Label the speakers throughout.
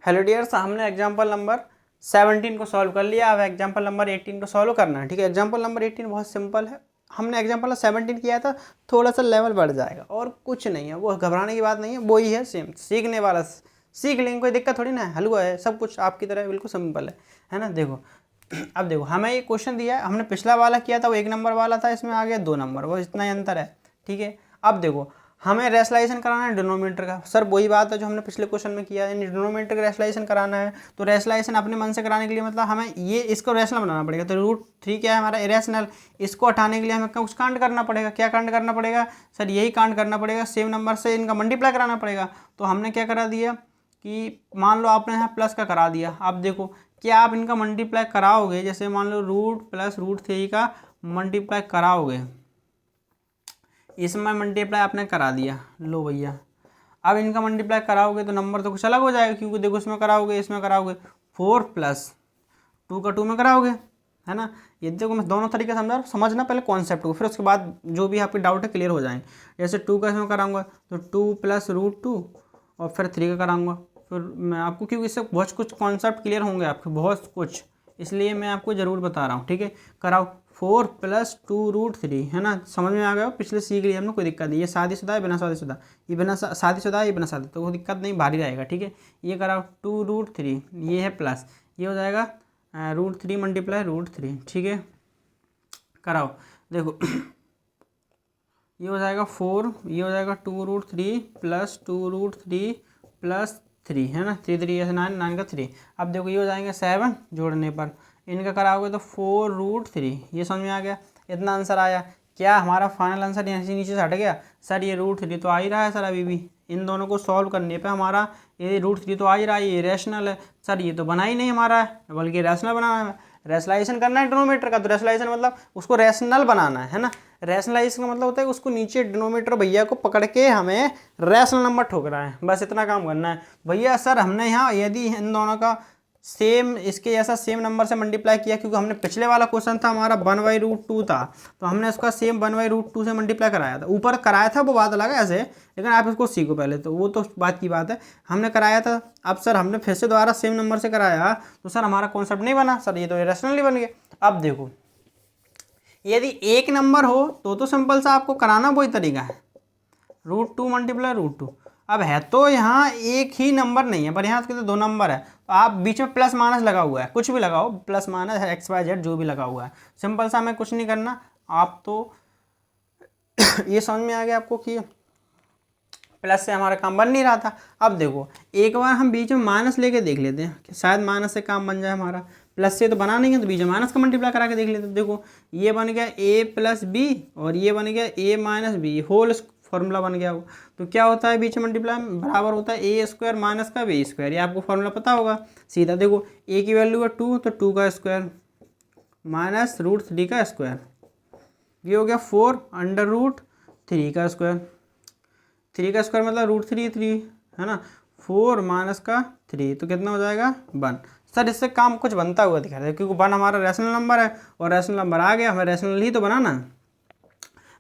Speaker 1: Hello dears, हमने example number 17 को solve कर लिया। अब एग्जाम्पल नंबर 18 को सॉल्व करना है। ठीक है, एग्जाम्पल नंबर 18 बहुत सिंपल है। हमने एग्जाम्पल 17 किया था, थोड़ा सा लेवल बढ़ जाएगा और कुछ नहीं है, वो घबराने की बात नहीं है, वो ही है सेम, सीखने वाला। सीख लेंगे, कोई दिक्कत थोड़ी ना है, हलवा है, सब कुछ आपकी तरह बिल्कुल सिंपल है ना। देखो अब देखो, हमें ये क्वेश्चन दिया है, हमने पिछला वाला किया था वो 1 नंबर वाला था, इसमें आ गया 2 नंबर, वो इतना ही अंतर है। ठीक है, अब देखो हमें रेशलाइजेशन कराना है डिनोमिनेटर का। सर वही बात है जो हमने पिछले क्वेश्चन में किया है, डिनोमिनेटर का रेशलाइजेशन कराना है। तो रेशलाइजेशन अपने मन से कराने के लिए मतलब हमें ये इसको रैशनल बनाना पड़ेगा। तो √3 क्या है हमारा, इरेशनल। इसको हटाने के लिए हमें कुछ कांड करना पड़ेगा। क्या कांड करना पड़ेगा सर, यही कांड करना पड़ेगा, सेम नंबर से इनका मल्टीप्लाई कराना पड़ेगा। तो हमने क्या करा दिया कि मान लो आपने यहाँ प्लस का करा दिया। अब देखो क्या आप इनका मल्टीप्लाई कराओगे, जैसे मान लो रूट प्लस √3 का मल्टीप्लाई कराओगे, इसमें मल्टीप्लाई आपने करा दिया, लो भैया। अब इनका मल्टीप्लाई कराओगे तो नंबर तो कुछ अलग हो जाएगा, क्योंकि देखो इसमें कराओगे, इसमें कराओगे 4 + 2 का 2 में कराओगे, है ना। ये देखो मैं दोनों तरीके समझा रहा हूँ, समझना पहले कॉन्सेप्ट को, फिर उसके बाद जो भी आपके डाउट है क्लियर हो जाएंगे। जैसे 2 का इसमें कराऊंगा तो 2 + √2 और फिर 3 का कराऊंगा। फिर मैं आपको, क्योंकि इससे बहुत कुछ कॉन्सेप्ट क्लियर होंगे आपके, बहुत कुछ, इसलिए मैं आपको ज़रूर बता रहा हूँ। ठीक है, कराओ 4 + 2√3, है ना। समझ में आ गया, पिछले सीख लिया हमने, कोई दिक्कत नहीं। ये शादीशुदा है, बिना शादीशुदा, ये बिना शादीशुदा है, ये बिना शादी, तो कोई दिक्कत नहीं, भारी रहेगा। ठीक है, ये कराओ 2√3, ये है प्लस, ये हो जाएगा √3 × √3। ठीक है, कराओ, देखो ये हो जाएगा 4, ये हो जाएगा 2√3 + 2√3 + 3, है ना। 3 3 ऐसे 9, 9 का 3। अब देखो ये हो जाएंगे 7 जोड़ने पर, इनका कराओगे तो 4√3। ये समझ में आ गया, इतना आंसर आया। क्या हमारा फाइनल आंसर यहाँ से नीचे से हट गया सर, ये √3 तो आ ही रहा है सर, अभी भी इन दोनों को सॉल्व करने पे हमारा ये √3 तो आ ही रहा है, ये रैशनल है सर, ये तो बना ही नहीं हमारा है, बल्कि रैशनल बनाना है। रैशनलाइजेशन करना है डिनोमिनेटर का, तो रैशनलाइजेशन मतलब उसको रैशनल बनाना है ना। रैशनलाइजेशन का मतलब होता है कि उसको नीचे डिनोमिनेटर भैया को पकड़ के हमें रैशनल नंबर ठोकना है, बस इतना काम करना है भैया। सर हमने यहाँ यदि इन दोनों का सेम, इसके जैसा सेम नंबर से मल्टीप्लाई किया, क्योंकि हमने पिछले वाला क्वेश्चन था हमारा 1/√2 था, तो हमने उसका सेम 1/√2 से मल्टीप्लाई कराया था। ऊपर कराया था वो बात अलग है ऐसे, लेकिन आप इसको सीखो पहले, तो वो तो बात की बात है, हमने कराया था। अब सर हमने फिर से दोबारा सेम नंबर से कराया, तो सर हमारा कॉन्सेप्ट नहीं बना सर, ये तो इरेशनल ही बन गया। अब देखो यदि एक नंबर हो तो सिंपल सा आपको कराना वही तरीका है, √2 × √2। अब है तो यहाँ एक ही नंबर नहीं है, पर यहाँ तो 2 नंबर है, तो आप बीच में प्लस माइनस लगा हुआ है, कुछ भी लगाओ, प्लस माइनस XYZ जो भी लगा हुआ है, सिंपल सा, हमें कुछ नहीं करना। आप तो ये समझ में आ गया आपको कि प्लस से हमारा काम बन नहीं रहा था। अब देखो एक बार हम बीच में माइनस लेके देख लेते हैं कि शायद माइनस से काम बन जाए हमारा, प्लस से तो बना नहीं है, तो बीच में माइनस का मल्टीप्लाई करा के देख लेते हैं। देखो ये बन गया A + B और ये बन गया A - B, होल फॉर्मूला बन गया वो। तो क्या होता है बीच में मल्टीप्लाई, बराबर होता है A² - B², ये आपको फॉर्मूला पता होगा सीधा। देखो A की वैल्यू है 2, तो 2 का स्क्वायर माइनस √3 का स्क्वायर, ये हो गया 4 √3 का स्क्वायर। 3 का स्क्वायर मतलब √3 है ना, 4 - 3 तो कितना हो जाएगा 1। सर इससे काम कुछ बनता हुआ दिखा रहा है, क्योंकि 1 हमारा रैशनल नंबर है, और रैशनल नंबर आ गया, हमें रैशनल ही तो बनाना है,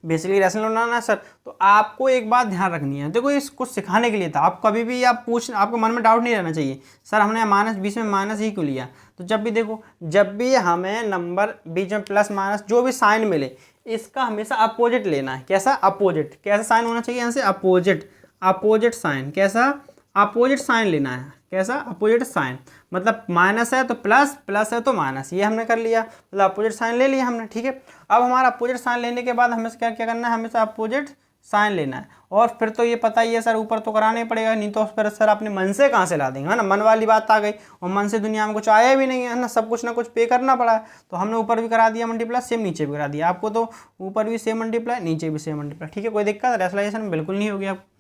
Speaker 1: बेसिकली रैशनल बनाना है सर। तो आपको एक बात ध्यान रखनी है, देखो इसको सिखाने के लिए था, आप कभी भी आप आपको मन में डाउट नहीं रहना चाहिए सर हमने माइनस बीच में माइनस ही क्यों लिया। तो जब भी देखो, जब भी हमें नंबर बीच में प्लस माइनस जो भी साइन मिले, इसका हमेशा अपोजिट लेना है। कैसा अपोजिट, कैसा साइन होना चाहिए यहाँ से, अपोजिट, अपोजिट साइन, कैसा अपोजिट साइन लेना है, कैसा अपोजिट साइन, मतलब माइनस है तो प्लस, प्लस है तो माइनस, ये हमने कर लिया, मतलब अपोजिट साइन ले लिया हमने। ठीक है, अब हमारा अपोजिट साइन लेने के बाद हमें क्या क्या करना है, हमेशा अपोजिट साइन लेना है। और फिर तो ये पता ही है सर, ऊपर तो कराना ही पड़ेगा, नहीं तो फिर सर अपने मन से कहाँ से ला देंगे, है ना, मन वाली बात आ गई, और मन से दुनिया में कुछ आया भी नहीं है ना, सब कुछ ना कुछ पे करना पड़ा है। तो हमने ऊपर भी करा दिया मल्टीप्लाई, सेम नीचे भी करा दिया, आपको तो ऊपर भी सेम मल्टीप्लाई, नीचे भी सेम मल्टीप्लाई। ठीक है, कोई दिक्कत रेशनलाइजेशन बिल्कुल नहीं होगी आपको।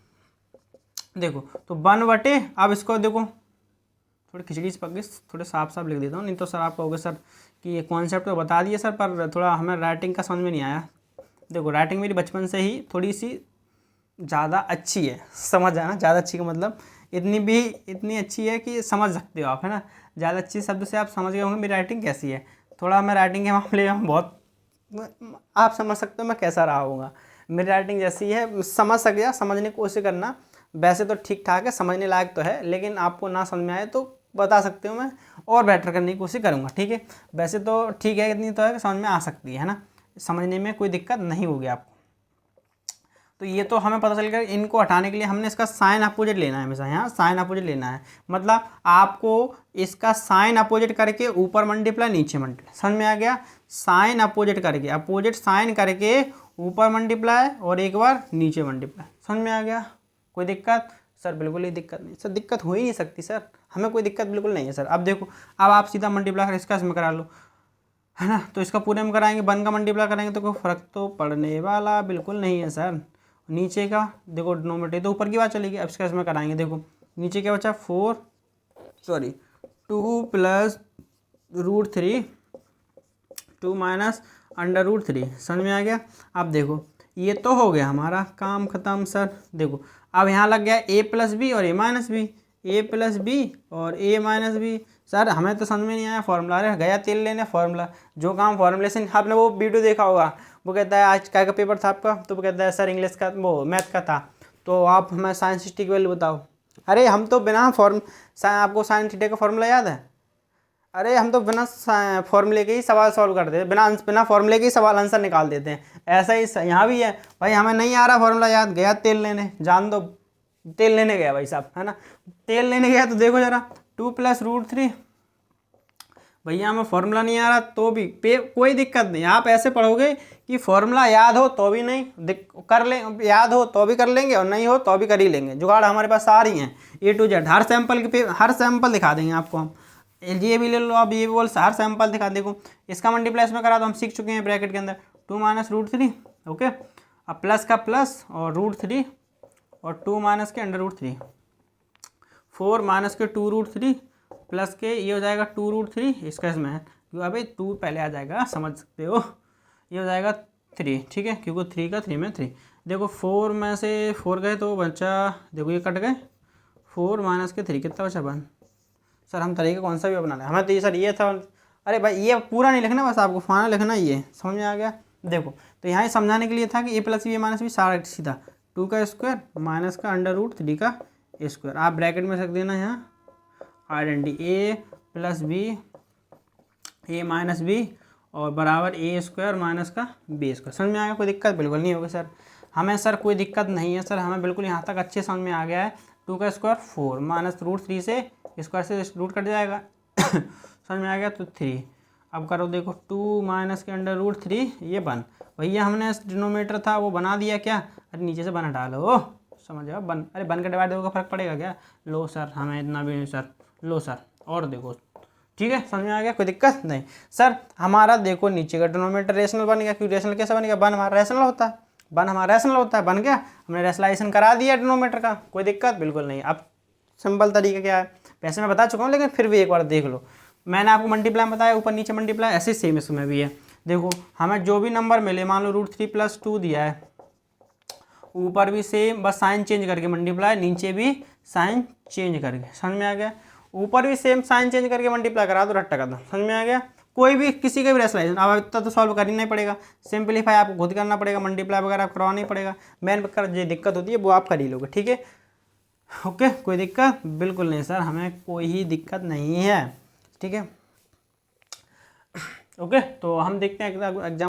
Speaker 1: देखो तो 1/, अब इसको देखो थोड़ी खिचड़ी से पक गई, थोड़े साफ साफ लिख देता हूँ, नहीं तो सर आप कहोगे सर कि ये कॉन्सेप्ट तो बता दिए सर, पर थोड़ा हमें राइटिंग का समझ में नहीं आया। देखो राइटिंग मेरी बचपन से ही थोड़ी सी ज़्यादा अच्छी है, समझ आना, ज़्यादा अच्छी का मतलब इतनी अच्छी है कि समझ सकते हो आप, है ना। ज़्यादा अच्छी शब्द से आप समझ गए होंगे मेरी राइटिंग कैसी है। थोड़ा मैं राइटिंग के मामले में बहुत, आप समझ सकते हो मैं कैसा रहा होगा, मेरी राइटिंग जैसी है, समझ सक गया, समझने की कोशिश करना। वैसे तो ठीक ठाक है, समझने लायक तो है, लेकिन आपको ना समझ में आए तो बता सकते हो मैं, और बेटर करने की कोशिश करूँगा, ठीक है। वैसे तो ठीक है, इतनी तो है कि समझ में आ सकती है ना, समझने में कोई दिक्कत नहीं होगी आपको। तो ये तो हमें पता चल गया। इनको हटाने के लिए हमने इसका साइन अपोजिट लेना है हमेशा, यहाँ साइन अपोजिट लेना है, मतलब आपको इसका साइन अपोजिट करके ऊपर मल्टीप्लाई नीचे मल्टीप्लाई, समझ में आ गया। साइन अपोजिट करके, अपोजिट साइन करके ऊपर मल्टीप्लाई और एक बार नीचे मल्टीप्लाई, समझ में आ गया। कोई दिक्कत सर? बिल्कुल ही दिक्कत नहीं सर, दिक्कत हो ही नहीं सकती सर, हमें कोई दिक्कत बिल्कुल नहीं है सर। अब देखो, अब आप सीधा मल्टीप्लाई इसका इसमें करा लो, है ना। तो इसका पूरे में कराएंगे, 1 का मल्टीप्लाई करेंगे तो कोई फर्क तो पड़ने वाला बिल्कुल नहीं है सर। नीचे का देखो डिनोमिनेटर तो ऊपर की बात चलेगी, अब इसका इसमें कराएंगे। देखो नीचे क्या बचा, 2 प्लस √3 2 माइनस √3, समझ में आ गया। अब देखो ये तो हो गया हमारा काम खत्म सर। देखो अब यहाँ लग गया a प्लस बी और a minus B, a plus B और a माइनस बी। सर हमें तो समझ में नहीं आया, फॉर्मूला अरे गया तेल लेने फार्मूला, जो काम फॉर्मुलेशन, आपने वो वीडियो देखा होगा, वो कहता है आज क्या का पेपर था आपका, तो वो कहता है सर इंग्लिश का, वो मैथ का था, तो आप हमें साइन थीटा की वैल्यू बताओ। अरे हम तो बिना आपको साइन थीटा का फॉर्मूला याद है? अरे हम तो बिना फॉर्मूले के ही सवाल सॉल्व करते हैं, बिना फॉर्मूले के ही सवाल आंसर निकाल देते हैं। ऐसा ही यहाँ भी है भाई, हमें नहीं आ रहा फॉर्मूला याद, गया तेल लेने, जान दो तेल लेने गया भाई साहब, है ना। तेल लेने गया तो देखो जरा 2 प्लस √3, भैया हमें फॉर्मूला नहीं आ रहा तो भी कोई दिक्कत नहीं, आप ऐसे पढ़ोगे कि फॉर्मूला याद हो तो भी नहीं कर ले, याद हो तो भी कर लेंगे और नहीं हो तो भी कर ही लेंगे। जुगाड़ हमारे पास सारी हैं A to Z, her sample दिखा देंगे आपको हम। ये भी ले लो आप, ये भी बोल, हर सैंपल दिखा। देखो इसका मल्टीप्लाई इसमें करा तो हम सीख चुके हैं ब्रैकेट के अंदर 2 माइनस √3, ओके। अब प्लस का प्लस और √3 और 2 माइनस के √3, 4 माइनस के 2√3 प्लस के ये हो जाएगा 2√3, इसका इसमें है क्योंकि अभी 2 पहले आ जाएगा, समझ सकते हो, ये हो जाएगा 3, ठीक है, क्योंकि 3 का 3 में 3। देखो 4 में से 4 गए तो बचा, देखो ये कट गए, 4 माइनस के 3 कितना बचा 1। सर हम तरीका कौन सा भी अपना लें, हमें तो ये सर ये था। अरे भाई ये पूरा नहीं लिखना, बस आपको फाइनल लिखना, ये समझ में आ गया। देखो तो यहाँ समझाने के लिए था कि a plus B minus B सारा सीधा 2 का स्क्वायर माइनस का √3 का स्क्वायर, आप ब्रैकेट में रख देना यहाँ identity a plus B a minus B और बराबर a स्क्वायर माइनस का b स्क्वायर। समझ में आ गया? कोई दिक्कत बिल्कुल नहीं होगी सर, हमें सर कोई दिक्कत नहीं है सर, हमें बिल्कुल यहाँ तक अच्छे समझ में आ गया है। 2 का स्क्वायर 4 माइनस √3 से स्क्वायर से रूट कट जाएगा समझ में आ गया, तो 3। अब करो देखो 2 माइनस के √3 ये 1, भैया हमने डिनोमिनेटर था वो बना दिया क्या, अरे नीचे से 1 हटा लो, समझ आओ 1, अरे 1 का डिवाइड होगा फर्क पड़ेगा क्या, लो सर हमें इतना भी नहीं सर, लो सर और देखो, ठीक है समझ में आ गया, कोई दिक्कत नहीं। सर हमारा देखो नीचे का डिनोमिनेटर रेशनल बन गया, क्यों रेशनल कैसे बन गया, 1 हमारा रेशनल होता है, 1 हमारा रेशनल होता है, बन गया, हमने रेशनलाइजेशन करा दिया डिनोमिनेटर का, कोई दिक्कत बिल्कुल नहीं। अब सिंपल तरीका क्या है, वैसे मैं बता चुका हूँ लेकिन फिर भी एक बार देख लो, मैंने आपको मल्टीप्लाई बताया ऊपर नीचे मल्टीप्लाई, ऐसे सेम इसमें भी है। देखो हमें जो भी नंबर मिले, मान लो √3 + 2 दिया है, ऊपर भी सेम, बस साइन चेंज करके मल्टीप्लाई, नीचे भी साइन चेंज करके, समझ में आ गया, ऊपर भी सेम साइन चेंज करके मल्टीप्लाई करा दो, रट्टा कर दो, समझ में आ गया। कोई भी किसी का भी रेशनलाइजेशन, अब इतना तो सॉल्व करना ही पड़ेगा, सिंपलीफाई आपको खुद करना पड़ेगा, मल्टीप्लाई वगैरह करवाना ही पड़ेगा, मेन कर जो दिक्कत होती है वो आप कर ही लोगे, ठीक है ओके। कोई दिक्कत बिल्कुल नहीं सर, हमें कोई ही दिक्कत नहीं है, ठीक है ओके। तो हम देखते हैं एग्जाम